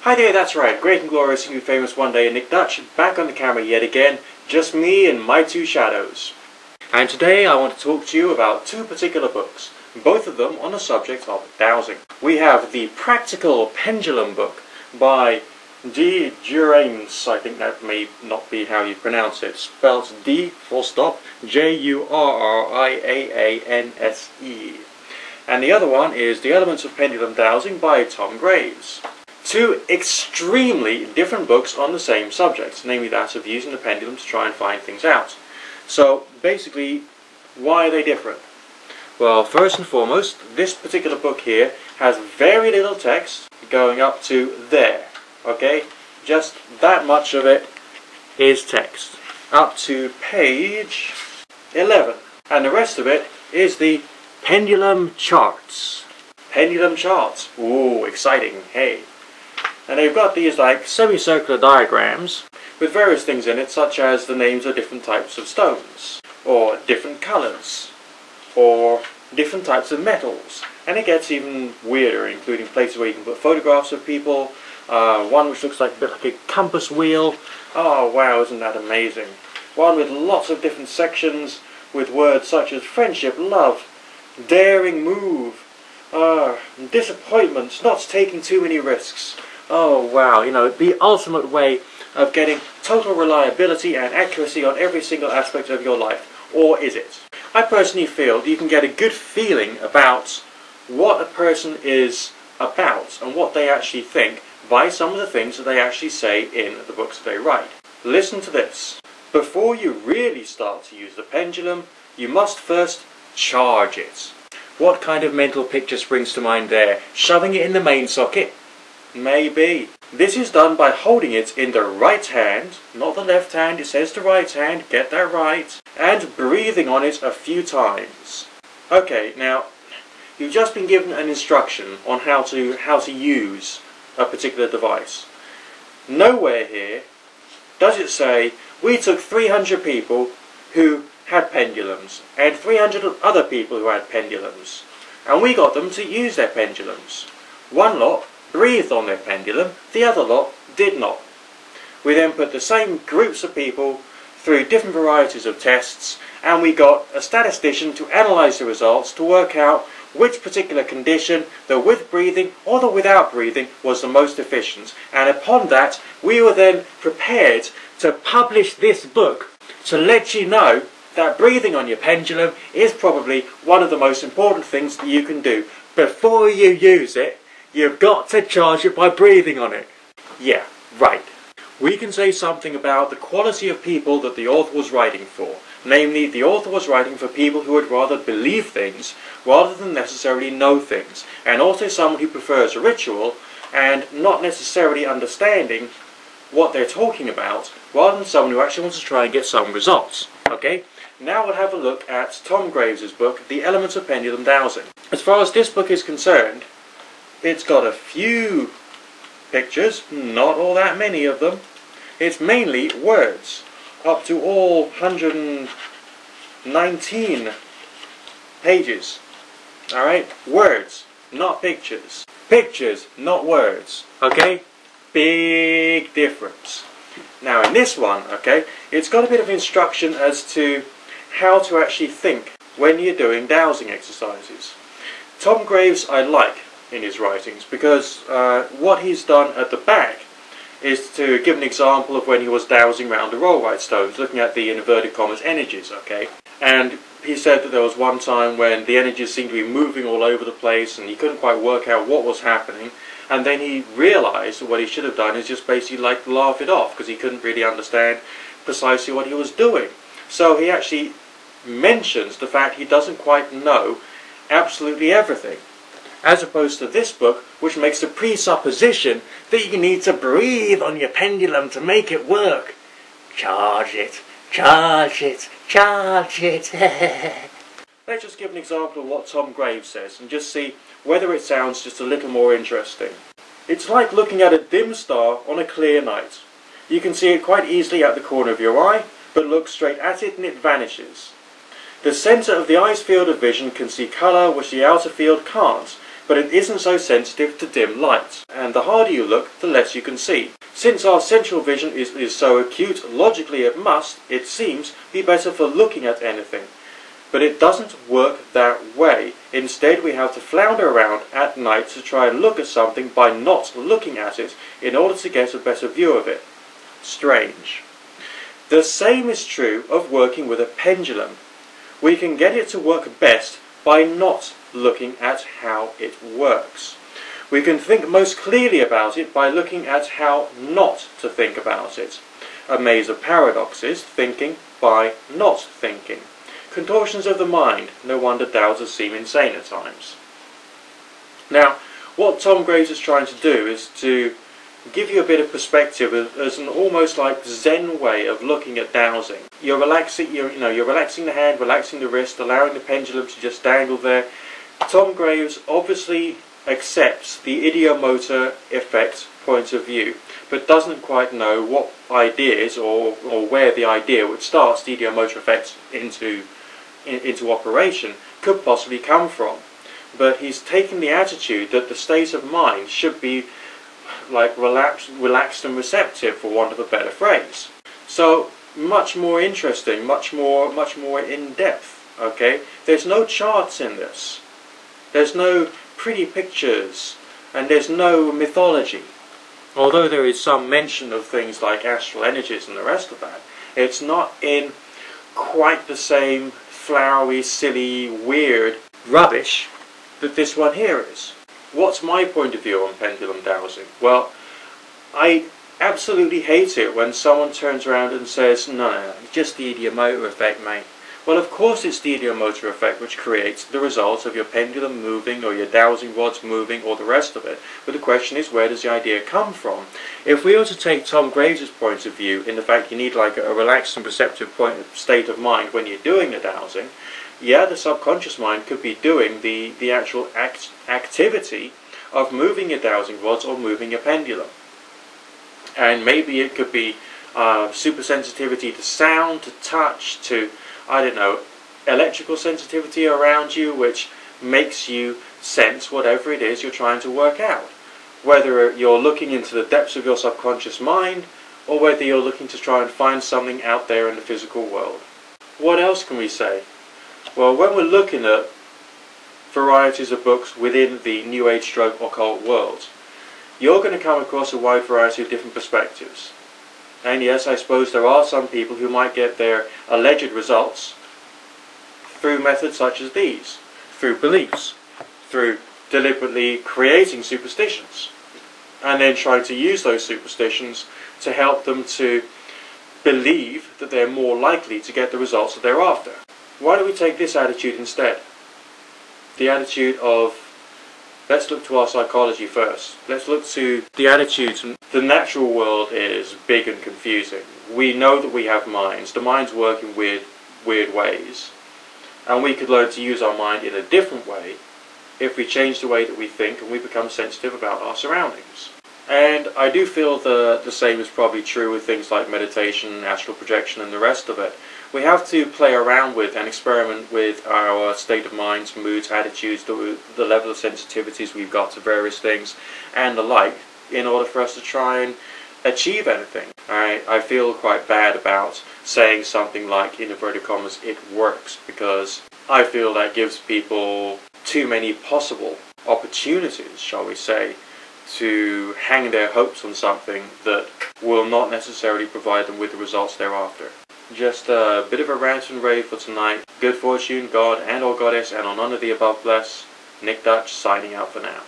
Hi there, that's right, great and glorious and famous one day, Nick Dutch, back on the camera yet again, just me and my two shadows. And today I want to talk to you about two particular books, both of them on the subject of dowsing. We have the Practical Pendulum book by bwteeen, I think that may not be how you pronounce it, spelled D-juriaanse. And the other one is The Elements of Pendulum Dowsing by Tom Graves. Two extremely different books on the same subject, namely that of using the pendulum to try and find things out. So basically, why are they different? Well, first and foremost, this particular book here has very little text going up to there. Okay? Just that much of it is text. Up to page 11. And the rest of it is the pendulum charts. Pendulum charts. Ooh, exciting. Hey. And they've got these like semicircular diagrams with various things in it, such as the names of different types of stones, or different colours, or different types of metals. And it gets even weirder, including places where you can put photographs of people, one which looks like a bit like a compass wheel. Oh wow, isn't that amazing? One with lots of different sections with words such as friendship, love, daring move, disappointments, not taking too many risks. Oh wow, you know, the ultimate way of getting total reliability and accuracy on every single aspect of your life. Or is it? I personally feel you can get a good feeling about what a person is about and what they actually think by some of the things that they actually say in the books that they write. Listen to this. Before you really start to use the pendulum, you must first charge it. What kind of mental picture springs to mind there? Shoving it in the main socket? Maybe. This is done by holding it in the right hand, not the left hand, it says the right hand, get that right, and breathing on it a few times. Okay, now, you've just been given an instruction on how to use a particular device. Nowhere here does it say, we took 300 people who had pendulums, and 300 other people who had pendulums, and we got them to use their pendulums. One lot breathed on their pendulum, the other lot did not. We then put the same groups of people through different varieties of tests, and we got a statistician to analyse the results to work out which particular condition, the with breathing or the without breathing, was the most efficient. And upon that, we were then prepared to publish this book to let you know that breathing on your pendulum is probably one of the most important things that you can do. Before you use it, you've got to charge it by breathing on it. Yeah, right. We can say something about the quality of people that the author was writing for. Namely, the author was writing for people who would rather believe things rather than necessarily know things. And also someone who prefers a ritual and not necessarily understanding what they're talking about, rather than someone who actually wants to try and get some results. Okay? Now we'll have a look at Tom Graves' book, The Elements of Pendulum Dowsing. As far as this book is concerned, it's got a few pictures, not all that many of them. It's mainly words, up to all 119 pages. Alright? Words, not pictures. Pictures, not words. Okay? Big difference. Now in this one, okay, it's got a bit of instruction as to how to actually think when you're doing dowsing exercises. Tom Graves I like in his writings because what he's done at the back is to give an example of when he was dowsing around the rollright stones, looking at the inverted commas energies, okay? And he said that there was one time when the energies seemed to be moving all over the place and he couldn't quite work out what was happening, and then he realised that what he should have done is just basically like laugh it off because he couldn't really understand precisely what he was doing. So he actually mentions the fact he doesn't quite know absolutely everything, as opposed to this book, which makes the presupposition that you need to breathe on your pendulum to make it work. Charge it, charge it, charge it. Let's just give an example of what Tom Graves says and just see whether it sounds just a little more interesting. It's like looking at a dim star on a clear night. You can see it quite easily at the corner of your eye, but look straight at it and it vanishes. The centre of the eye's field of vision can see colour which the outer field can't, but it isn't so sensitive to dim light, and the harder you look, the less you can see. Since our central vision is so acute, logically it seems, be better for looking at anything. But it doesn't work that way. Instead, we have to flounder around at night to try and look at something by not looking at it in order to get a better view of it. Strange. The same is true of working with a pendulum. We can get it to work best by not looking at how it works. We can think most clearly about it by looking at how not to think about it. A maze of paradoxes, thinking by not thinking. Contortions of the mind, no wonder doubters seem insane at times. Now, what Tom Graves is trying to do is to give you a bit of perspective as an almost like Zen way of looking at dowsing. You're relaxing the hand, relaxing the wrist, allowing the pendulum to just dangle there. Tom Graves obviously accepts the ideomotor effect point of view, but doesn't quite know what ideas or where the idea which starts the ideomotor effect into operation could possibly come from. But he's taken the attitude that the state of mind should be like relaxed and receptive, for want of a better phrase. So much more interesting, much more in depth. Okay, there's no charts in this. There's no pretty pictures, and there's no mythology. Although there is some mention of things like astral energies and the rest of that, it's not in quite the same flowery, silly, weird rubbish that this one here is. What's my point of view on pendulum dowsing? Well, I absolutely hate it when someone turns around and says, no, it's just the ideomotor effect, mate. Well, of course it's the ideomotor effect which creates the result of your pendulum moving or your dowsing rods moving or the rest of it. But the question is, where does the idea come from? If we were to take Tom Graves' point of view in the fact you need like a relaxed and receptive state of mind when you're doing the dowsing, yeah, the subconscious mind could be doing the actual activity of moving your dowsing rods or moving your pendulum. And maybe it could be super sensitivity to sound, to touch, to, I don't know, electrical sensitivity around you, which makes you sense whatever it is you're trying to work out. Whether you're looking into the depths of your subconscious mind, or whether you're looking to try and find something out there in the physical world. What else can we say? Well, when we're looking at varieties of books within the New Age stroke occult world, you're going to come across a wide variety of different perspectives. And yes, I suppose there are some people who might get their alleged results through methods such as these, through beliefs, through deliberately creating superstitions, and then trying to use those superstitions to help them to believe that they're more likely to get the results that they're after. Why don't we take this attitude instead? The attitude of, let's look to our psychology first. Let's look to the attitudes. The natural world is big and confusing. We know that we have minds. The mind's work in weird ways. And we could learn to use our mind in a different way if we change the way that we think and we become sensitive about our surroundings. And I do feel the same is probably true with things like meditation, astral projection and the rest of it. We have to play around with and experiment with our state of minds, moods, attitudes, the level of sensitivities we've got to various things and the like in order for us to try and achieve anything. I feel quite bad about saying something like, in inverted commas, it works, because I feel that gives people too many possible opportunities, shall we say, to hang their hopes on something that will not necessarily provide them with the results they're after. Just a bit of a rant and rave for tonight. Good fortune, God and or Goddess, and on none of the above bless. Nick Dutch signing out for now.